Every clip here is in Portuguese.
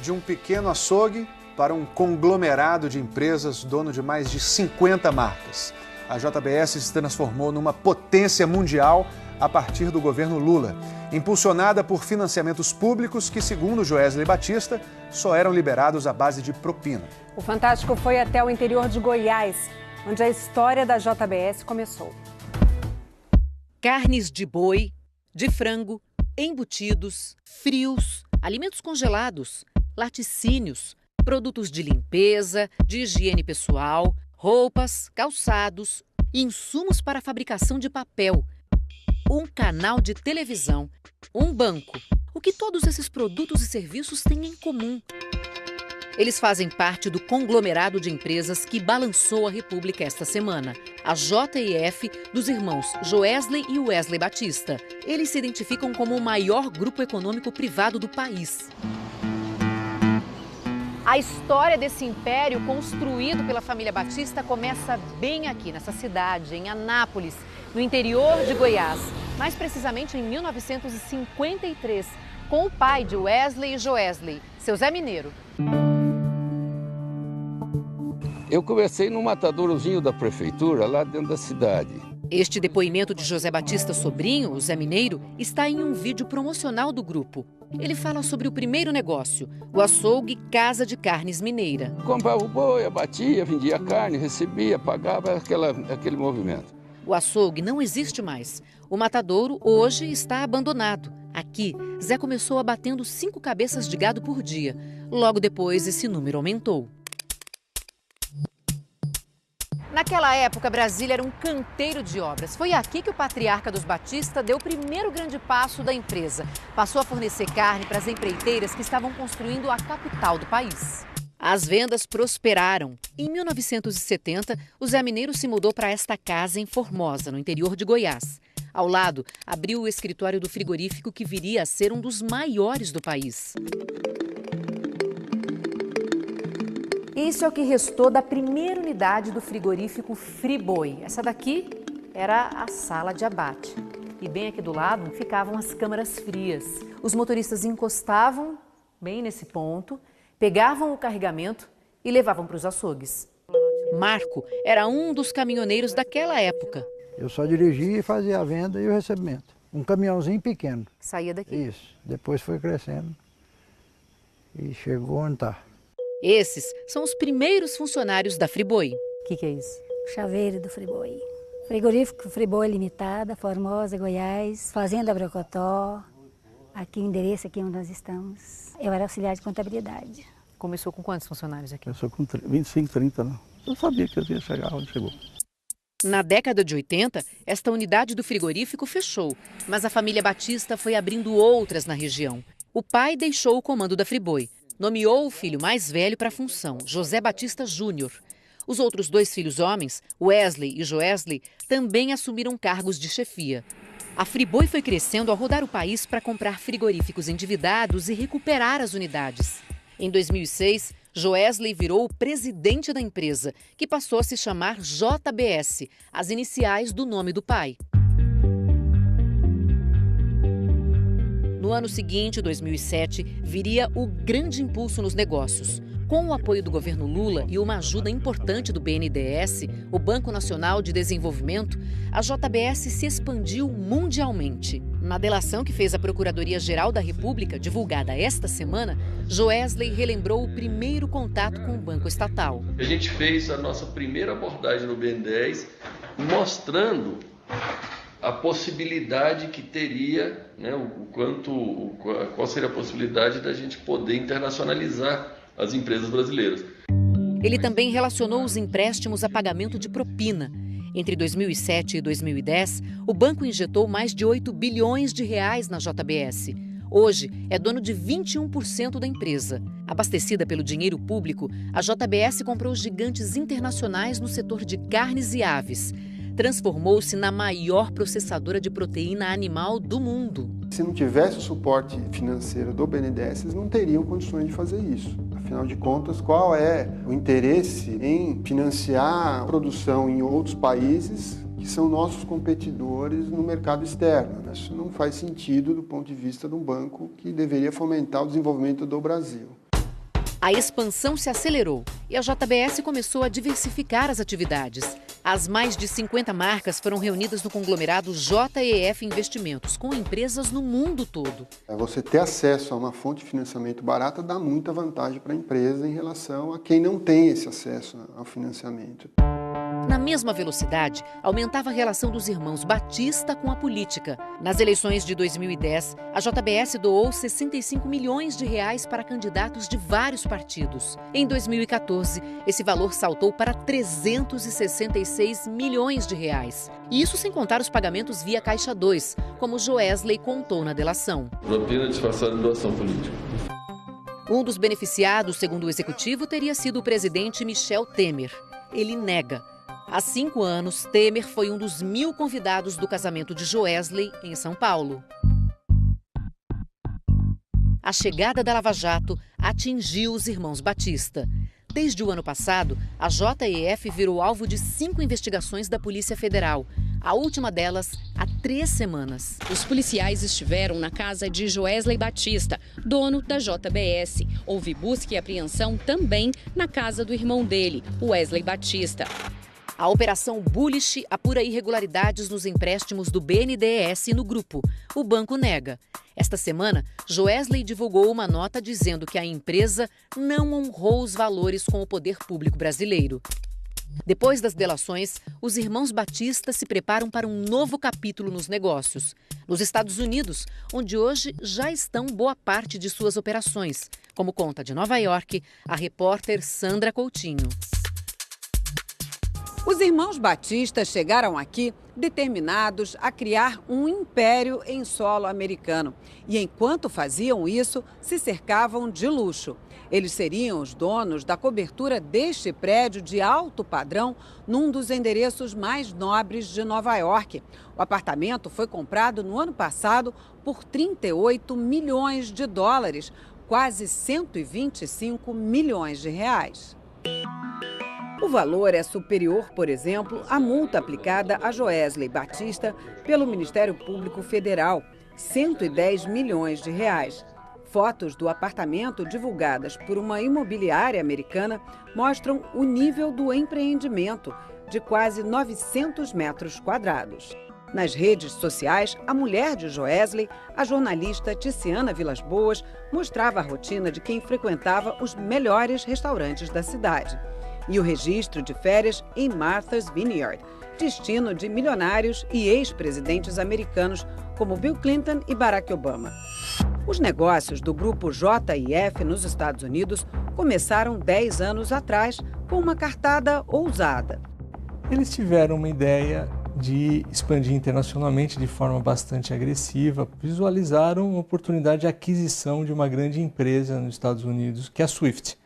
De um pequeno açougue para um conglomerado de empresas dono de mais de 50 marcas. A JBS se transformou numa potência mundial a partir do governo Lula, impulsionada por financiamentos públicos que, segundo Joesley Batista, só eram liberados à base de propina. O Fantástico foi até o interior de Goiás, onde a história da JBS começou. Carnes de boi, de frango, embutidos, frios, alimentos congelados, laticínios, produtos de limpeza, de higiene pessoal, roupas, calçados, insumos para a fabricação de papel, um canal de televisão, um banco. O que todos esses produtos e serviços têm em comum? Eles fazem parte do conglomerado de empresas que balançou a República esta semana, a JF dos irmãos Joesley e Wesley Batista. Eles se identificam como o maior grupo econômico privado do país. A história desse império construído pela família Batista começa bem aqui, nessa cidade, em Anápolis, no interior de Goiás. Mais precisamente em 1953, com o pai de Wesley e Joesley, seu Zé Mineiro. Eu comecei no matadourozinho da prefeitura, lá dentro da cidade. Este depoimento de José Batista Sobrinho, o Zé Mineiro, está em um vídeo promocional do grupo. Ele fala sobre o primeiro negócio, o açougue Casa de Carnes Mineira. Comprava o boi, abatia, vendia carne, recebia, pagava aquele movimento. O açougue não existe mais. O matadouro hoje está abandonado. Aqui, Zé começou abatendo 5 cabeças de gado por dia. Logo depois, esse número aumentou. Naquela época, Brasília era um canteiro de obras. Foi aqui que o patriarca dos Batista deu o primeiro grande passo da empresa. Passou a fornecer carne para as empreiteiras que estavam construindo a capital do país. As vendas prosperaram. Em 1970, o Zé Mineiro se mudou para esta casa em Formosa, no interior de Goiás. Ao lado, abriu o escritório do frigorífico que viria a ser um dos maiores do país. Isso é o que restou da primeira unidade do frigorífico Friboi. Essa daqui era a sala de abate. E bem aqui do lado ficavam as câmaras frias. Os motoristas encostavam bem nesse ponto, pegavam o carregamento e levavam para os açougues. Marco era um dos caminhoneiros daquela época. Eu só dirigia e fazia a venda e o recebimento. Um caminhãozinho pequeno. Saía daqui. Isso. Depois foi crescendo e chegou onde está. Esses são os primeiros funcionários da Friboi. O que é isso? Chaveiro do Friboi. Frigorífico Friboi Limitada, Formosa, Goiás, Fazenda Brocotó. Aqui o endereço, aqui onde nós estamos. Eu era auxiliar de contabilidade. Começou com quantos funcionários aqui? Começou com 25, 30, não. Eu sabia que eu ia chegar onde chegou. Na década de 80, esta unidade do frigorífico fechou, mas a família Batista foi abrindo outras na região. O pai deixou o comando da Friboi. Nomeou o filho mais velho para a função, José Batista Júnior. Os outros 2 filhos homens, Wesley e Joesley, também assumiram cargos de chefia. A Friboi foi crescendo ao rodar o país para comprar frigoríficos endividados e recuperar as unidades. Em 2006, Joesley virou o presidente da empresa, que passou a se chamar JBS, as iniciais do nome do pai. No ano seguinte, 2007, viria o grande impulso nos negócios. Com o apoio do governo Lula e uma ajuda importante do BNDES, o Banco Nacional de Desenvolvimento, a JBS se expandiu mundialmente. Na delação que fez a Procuradoria-Geral da República, divulgada esta semana, Joesley relembrou o primeiro contato com o banco estatal. A gente fez a nossa primeira abordagem no BNDES, mostrando a possibilidade que teria, né, qual seria a possibilidade da gente poder internacionalizar as empresas brasileiras. Ele também relacionou os empréstimos a pagamento de propina. Entre 2007 e 2010, o banco injetou mais de 8 bilhões de reais na JBS. Hoje, é dono de 21% da empresa. Abastecida pelo dinheiro público, a JBS comprou gigantes internacionais no setor de carnes e aves. Transformou-se na maior processadora de proteína animal do mundo. Se não tivesse o suporte financeiro do BNDES, eles não teriam condições de fazer isso. Afinal de contas, qual é o interesse em financiar a produção em outros países que são nossos competidores no mercado externo? Isso não faz sentido do ponto de vista de um banco que deveria fomentar o desenvolvimento do Brasil. A expansão se acelerou e a JBS começou a diversificar as atividades. As mais de 50 marcas foram reunidas no conglomerado JEF Investimentos, com empresas no mundo todo. Você ter acesso a uma fonte de financiamento barata dá muita vantagem para a empresa em relação a quem não tem esse acesso ao financiamento. Na mesma velocidade, aumentava a relação dos irmãos Batista com a política. Nas eleições de 2010, a JBS doou 65 milhões de reais para candidatos de vários partidos. Em 2014, esse valor saltou para 366 milhões de reais. E isso sem contar os pagamentos via Caixa 2, como Joesley contou na delação. Propina disfarçada de doação política. Um dos beneficiados, segundo o executivo, teria sido o presidente Michel Temer. Ele nega. Há 5 anos, Temer foi um dos 1000 convidados do casamento de Joesley, em São Paulo. A chegada da Lava Jato atingiu os irmãos Batista. Desde o ano passado, a JEF virou alvo de 5 investigações da Polícia Federal. A última delas há 3 semanas. Os policiais estiveram na casa de Joesley Batista, dono da JBS. Houve busca e apreensão também na casa do irmão dele, Wesley Batista. A Operação Bullish apura irregularidades nos empréstimos do BNDES no grupo. O banco nega. Esta semana, Joesley divulgou uma nota dizendo que a empresa não honrou os valores com o poder público brasileiro. Depois das delações, os irmãos Batista se preparam para um novo capítulo nos negócios. Nos Estados Unidos, onde hoje já estão boa parte de suas operações, como conta de Nova York a repórter Sandra Coutinho. Os irmãos Batista chegaram aqui determinados a criar um império em solo americano. E enquanto faziam isso, se cercavam de luxo. Eles seriam os donos da cobertura deste prédio de alto padrão num dos endereços mais nobres de Nova York. O apartamento foi comprado no ano passado por 38 milhões de dólares, quase 125 milhões de reais. O valor é superior, por exemplo, à multa aplicada a Joesley Batista pelo Ministério Público Federal, 110 milhões de reais. Fotos do apartamento divulgadas por uma imobiliária americana mostram o nível do empreendimento, de quase 900 metros quadrados. Nas redes sociais, a mulher de Joesley, a jornalista Tiziana Vilas Boas, mostrava a rotina de quem frequentava os melhores restaurantes da cidade. E o registro de férias em Martha's Vineyard, destino de milionários e ex-presidentes americanos como Bill Clinton e Barack Obama. Os negócios do grupo JEF nos Estados Unidos começaram 10 anos atrás com uma cartada ousada. Eles tiveram uma ideia de expandir internacionalmente de forma bastante agressiva, visualizaram uma oportunidade de aquisição de uma grande empresa nos Estados Unidos, que é a Swift.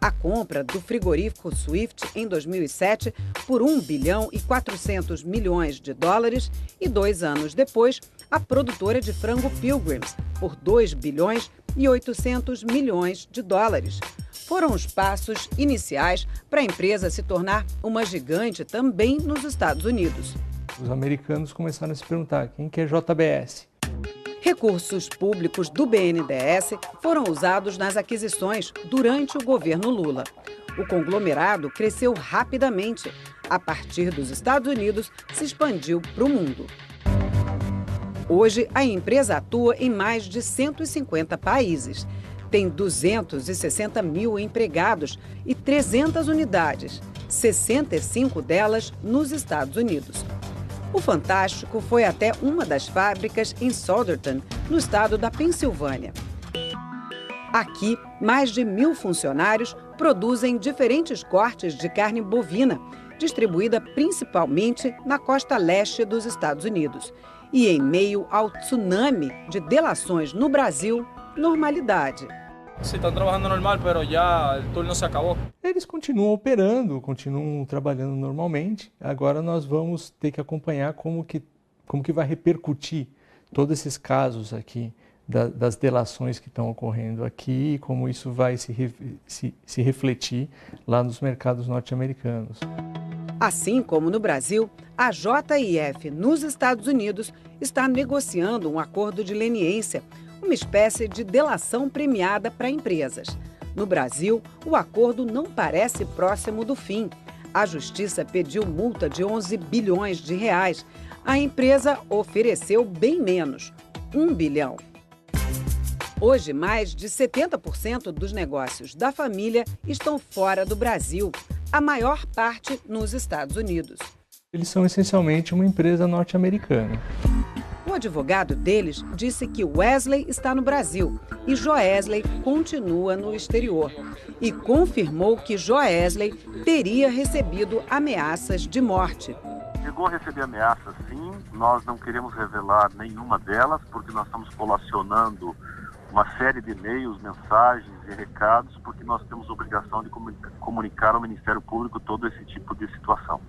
A compra do frigorífico Swift em 2007 por 1 bilhão e 400 milhões de dólares e 2 anos depois, a produtora de frango Pilgrim's por 2 bilhões e 800 milhões de dólares. Foram os passos iniciais para a empresa se tornar uma gigante também nos Estados Unidos. Os americanos começaram a se perguntar quem que é JBS. Recursos públicos do BNDES foram usados nas aquisições durante o governo Lula. O conglomerado cresceu rapidamente. A partir dos Estados Unidos, se expandiu para o mundo. Hoje, a empresa atua em mais de 150 países. Tem 260 mil empregados e 300 unidades, 65 delas nos Estados Unidos. O Fantástico foi até uma das fábricas em Souderton, no estado da Pensilvânia. Aqui, mais de 1000 funcionários produzem diferentes cortes de carne bovina, distribuída principalmente na costa leste dos Estados Unidos. E em meio ao tsunami de delações no Brasil, normalidade. Estão trabalhando normal, mas já o turno se acabou. Eles continuam operando, continuam trabalhando normalmente. Agora nós vamos ter que acompanhar como que vai repercutir todos esses casos aqui, das delações que estão ocorrendo aqui, e como isso vai se refletir lá nos mercados norte-americanos. Assim como no Brasil, a JEF nos Estados Unidos está negociando um acordo de leniência, uma espécie de delação premiada para empresas. No Brasil, o acordo não parece próximo do fim. A Justiça pediu multa de 11 bilhões de reais. A empresa ofereceu bem menos, 1 bilhão. Hoje, mais de 70% dos negócios da família estão fora do Brasil, a maior parte nos Estados Unidos. Eles são essencialmente uma empresa norte-americana. O advogado deles disse que Wesley está no Brasil e Joesley continua no exterior. E confirmou que Joesley teria recebido ameaças de morte. Chegou a receber ameaças, sim. Nós não queremos revelar nenhuma delas, porque nós estamos colacionando uma série de e-mails, mensagens e recados, porque nós temos obrigação de comunicar ao Ministério Público todo esse tipo de situação.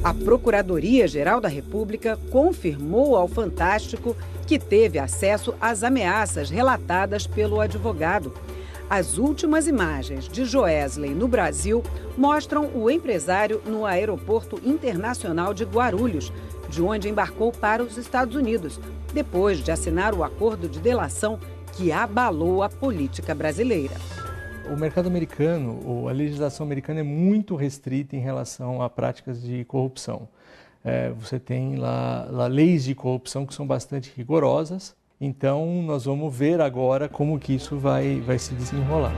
A Procuradoria-Geral da República confirmou ao Fantástico que teve acesso às ameaças relatadas pelo advogado. As últimas imagens de Joesley no Brasil mostram o empresário no Aeroporto Internacional de Guarulhos, de onde embarcou para os Estados Unidos, depois de assinar o acordo de delação que abalou a política brasileira. O mercado americano, a legislação americana é muito restrita em relação a práticas de corrupção. Você tem lá leis de corrupção que são bastante rigorosas, então nós vamos ver agora como que isso vai se desenrolar.